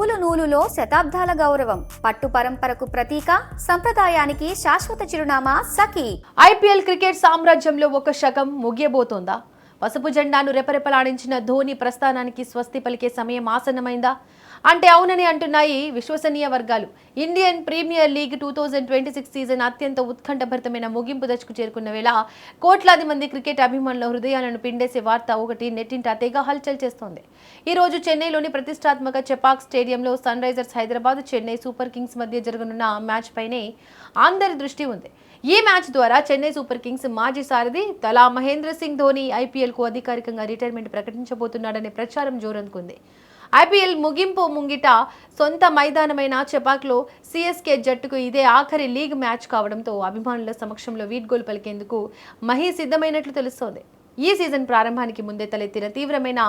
నూలు నూలులో శతాబ్దాల గౌరవం, పట్టు పరంపరకు ప్రతీక, సంప్రదాయానికి శాశ్వత చిరునామా సఖీ. ఐపీఎల్ క్రికెట్ సామ్రాజ్యంలో ఒక శకం ముగియబోతోందా? పసుపు జెండాను రెపరెపలాడించిన ధోని ప్రస్థానానికి స్వస్తి పలికే సమయం ఆసన్నమైందా అంటే అవునని అంటున్నాయి విశ్వసనీయ వర్గాలు. ఇండియన్ ప్రీమియర్ లీగ్ 2026 సీజన్ అత్యంత ఉత్కంఠభరితమైన ముగింపు దశకు చేరుకున్న వేళ కోట్లాది మంది క్రికెట్ అభిమానుల హృదయాలను పిండేసే వార్త ఒకటి నెట్టింట తెగ హల్చల్ చేస్తోంది. ఈ రోజు చెన్నైలోని ప్రతిష్టాత్మక చెపాక్ స్టేడియంలో Sunrisers Hyderabad, Chennai Super Kings మధ్య జరగనున్న మ్యాచ్ పైనే అందరి దృష్టి ఉంది. ఈ మ్యాచ్ ద్వారా చెన్నై సూపర్ కింగ్స్ మాజీ సారథి తలా మహేంద్ర సింగ్ ధోని ఐపీఎల్ కు అధికారికంగా రిటైర్మెంట్ ప్రకటించబోతున్నాడనే ప్రచారం జోరందుకుంది. ఐపీఎల్ ముగింపు ముంగిట సొంత మైదానమైన చెపాక్లో సిఎస్కే జట్టుకు ఇదే ఆఖరి లీగ్ మ్యాచ్ కావడంతో అభిమానుల సమక్షంలో వీడ్కోలు పలికేందుకు మహీ సిద్ధమైనట్లు తెలుస్తోంది. ఈ సీజన్ ప్రారంభానికి ముందే తలెత్తిన తీవ్రమైన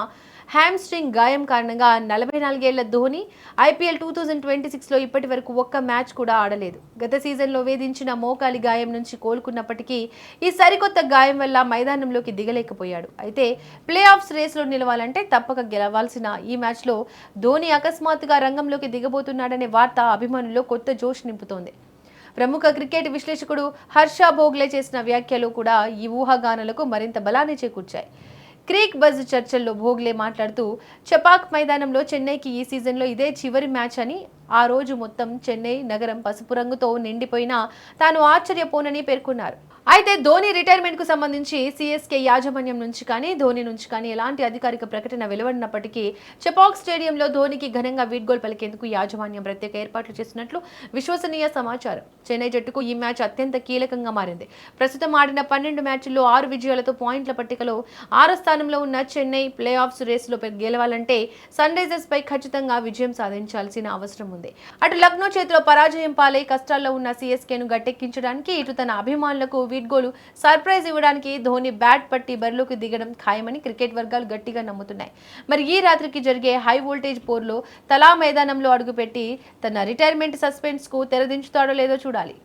హ్యామ్స్ట్రింగ్ గాయం కారణంగా 44 ఏళ్ల ధోని ఐపీఎల్ 2026లో ఇప్పటి వరకు ఒక్క మ్యాచ్ కూడా ఆడలేదు. గత సీజన్లో వేధించిన మోకాలి గాయం నుంచి కోలుకున్నప్పటికీ ఈ సరికొత్త గాయం వల్ల మైదానంలోకి దిగలేకపోయాడు. అయితే ప్లే ఆఫ్స్ రేస్లో నిలవాలంటే తప్పక గెలవాల్సిన ఈ మ్యాచ్లో ధోని అకస్మాత్తుగా రంగంలోకి దిగబోతున్నాడనే వార్త అభిమానుల్లో కొత్త జోష్ నింపుతోంది. ప్రముఖ క్రికెట్ విశ్లేషకుడు హర్ష భోగ్లే చేసిన వ్యాఖ్యలు కూడా ఈ ఊహాగానాలకు మరింత బలాన్ని చేకూర్చాయి. క్రీక్ బజ్ చర్చల్లో భోగ్లే మాట్లాడుతూ చెపాక్ మైదానంలో చెన్నైకి ఈ సీజన్లో ఇదే చివరి మ్యాచ్ అని, ఆ రోజు మొత్తం చెన్నై నగరం పసుపు రంగుతో నిండిపోయినా తాను ఆశ్చర్యపోనని పేర్కొన్నారు. అయితే ధోని రిటైర్మెంట్ కు సంబంధించి సిఎస్కే యాజమాన్యం నుంచి కానీ ధోని నుంచి కానీ ఎలాంటి అధికారిక ప్రకటన వెలువడినప్పటికీ చెపాక్ స్టేడియంలో ధోనికి ఘనంగా వీడ్కోలు పలికేందుకు యాజమాన్యం ప్రత్యేక ఏర్పాట్లు చేసినట్లు విశ్వసనీయ సమాచారం. చెన్నై జట్టుకు ఈ మ్యాచ్ అత్యంత కీలకంగా మారింది. ప్రస్తుతం ఆడిన 12 మ్యాచ్ల్లో 6 విజయాలతో పాయింట్ల పట్టికలో 6వ స్థానంలో ఉన్న చెన్నై ప్లే ఆఫ్స్ రేసులో గెలవాలంటే సన్ రైజర్స్ పై ఖచ్చితంగా విజయం సాధించాల్సిన అవసరం ఉంది. అటు లక్నో చేతిలో పరాజయం పాలై కష్టాల్లో ఉన్న సిఎస్కేను గట్టెక్కించడానికి, ఇటు తన అభిమానులకు వీడ్కోలు సర్ప్రైజ్ ఇవ్వడానికి ధోని బ్యాట్ పట్టి బరిలోకి దిగడం ఖాయమని క్రికెట్ వర్గాలు గట్టిగా నమ్ముతున్నాయి. మరి ఈ రాత్రికి జరిగే హై వోల్టేజ్ పోర్లో తలా మైదానంలో అడుగుపెట్టి తన రిటైర్మెంట్ సస్పెన్స్ కు తెరదించుతాడో లేదో చూడాలి.